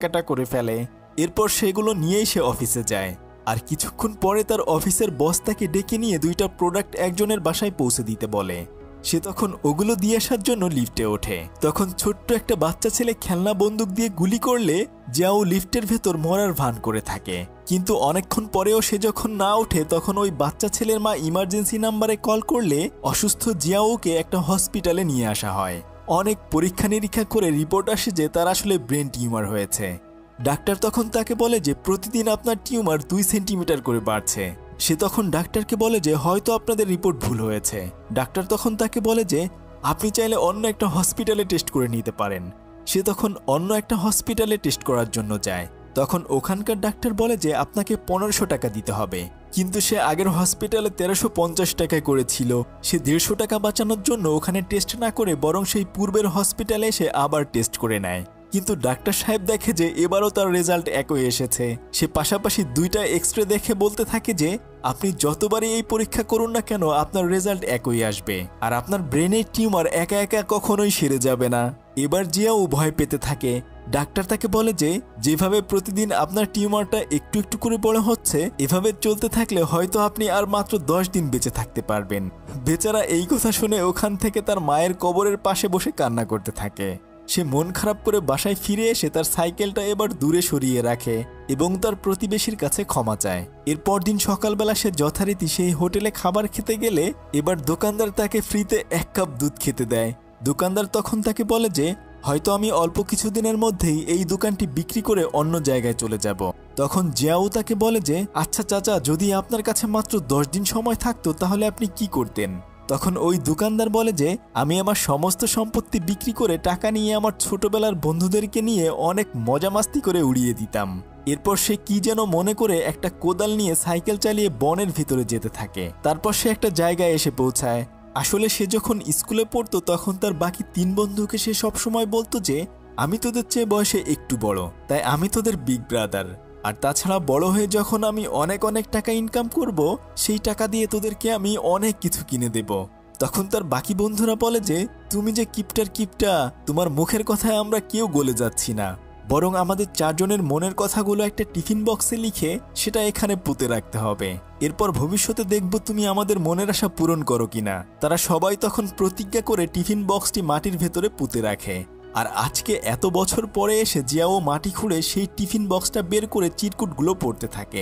কাটা করে ফেলে। এরপর সেগুলো নিয়েই সে অফিসে যায়। আর কিছুক্ষণ পরে তার অফিসের বস তাকে ডেকে নিয়ে 2টা প্রোডাক্ট একজনের বাসায় পৌঁছে দিতে বলে। সে তখন ওগুলো দিয়ে আসার জন্য লিফটে ওঠে। তখন ছোট্ট একটা বাচ্চা ছেলে খেলনা বন্দুক দিয়ে গুলি করলে জিয়াও লিফটের ভেতর মরার ভান করে থাকে। কিন্তু অনেকক্ষণ পরেও সে যখন না ওঠে তখন ওই বাচ্চা ছেলের মা ইমার্জেন্সি নাম্বারে কল করলে অসুস্থ জিয়াওকে একটা হসপিটালে নিয়ে আসা হয়। অনেক পরীক্ষা নিরীক্ষা করে রিপোর্ট আসে যে তার আসলে ব্রেন টিউমার হয়েছে। ডাক্তার তখন তাকে বলে যে প্রতিদিন আপনার টিউমার 2 সেন্টিমিটার করে বাড়ছে। সে তখন ডাক্তারকে বলে যে হয়তো আপনাদের রিপোর্ট ভুল হয়েছে। ডাক্তার তখন তাকে বলে যে আপনি চাইলে অন্য একটা হসপিটালে টেস্ট করে নিতে পারেন। সে তখন অন্য একটা হসপিটালে টেস্ট করার জন্য যায়। তখন ওখানকার ডাক্তার বলে যে আপনাকে 1500 টাকা দিতে হবে। কিন্তু সে আগের হসপিটালে 1350 টাকায় করেছিল। সে 150 টাকা বাঁচানোর জন্য ওখানে টেস্ট না করে বরং সেই পূর্বের হসপিটালে এসে আবার টেস্ট করে নেয়। কিন্তু ডাক্তার সাহেব দেখে যে এবারও তার রেজাল্ট একই এসেছে। সে পাশাপাশি 2টা এক্সরে দেখে বলতে থাকে যে আপনি যতবারই এই পরীক্ষা করুন না কেন আপনার রেজাল্ট একই আসবে, আর আপনার ব্রেনের টিউমার একা একা কখনোই সেরে যাবে না। এবার জিয়াও ভয় পেতে থাকে। ডাক্তার তাকে বলে যে যেভাবে প্রতিদিন আপনার টিউমারটা একটু একটু করে বড় হচ্ছে এভাবে চলতে থাকলে হয়তো আপনি আর মাত্র 10 দিন বেঁচে থাকতে পারবেন। বেচারা এই কথা শুনে ওখান থেকে তার মায়ের কবরের পাশে বসে কান্না করতে থাকে। সে মন খারাপ করে বাসায় ফিরে এসে তার সাইকেলটা এবার দূরে সরিয়ে রাখে এবং তার প্রতিবেশীর কাছে ক্ষমা চায়। এরপর দিন সকালবেলা সে যথারীতি সেই হোটেলে খাবার খেতে গেলে এবার দোকানদার তাকে ফ্রিতে 1 কাপ দুধ খেতে দেয়। দোকানদার তখন তাকে বলে যে হয়তো আমি অল্প কিছুদিনের মধ্যেই এই দোকানটি বিক্রি করে অন্য জায়গায় চলে যাব। তখন জিয়াও তাকে বলে যে আচ্ছা চাচা, যদি আপনার কাছে মাত্র 10 দিন সময় থাকতো তাহলে আপনি কি করতেন? তখন ওই দোকানদার বলে যে আমি আমার সমস্ত সম্পত্তি বিক্রি করে টাকা নিয়ে আমার ছোটবেলার বন্ধুদেরকে নিয়ে অনেক মজা মাস্তি করে উড়িয়ে দিতাম। এরপর সে কি যেন মনে করে একটা কোদাল নিয়ে সাইকেল চালিয়ে বনের ভিতরে যেতে থাকে। তারপর সে একটা জায়গায় এসে পৌঁছায়। আসলে সে যখন স্কুলে পড়তো তখন তার বাকি 3 বন্ধুকে সে সবসময় বলতো যে আমি তোদের চেয়ে বয়সে একটু বড়, তাই আমি তোদের বিগ ব্রাদার। আর তাছাড়া বড় হয়ে যখন আমি অনেক অনেক টাকা ইনকাম করব সেই টাকা দিয়ে তোদেরকে আমি অনেক কিছু কিনে দেব। তখন তার বাকি বন্ধুরা বলে যে তুমি যে কিপটা, তোমার মুখের কথায় আমরা কেউ গলে যাচ্ছি না, বরং আমাদের 4 জনের মনের কথাগুলো একটা টিফিন বক্সে লিখে সেটা এখানে পুঁতে রাখতে হবে। এরপর ভবিষ্যতে দেখব তুমি আমাদের মনের আশা পূরণ করো কিনা। তারা সবাই তখন প্রতিজ্ঞা করে টিফিন বক্সটি মাটির ভেতরে পুঁতে রাখে। আর আজকে এত বছর পরে এসে জিয়াও মাটি খুঁড়ে সেই টিফিন বক্সটা বের করে চিরকুটগুলো পড়তে থাকে।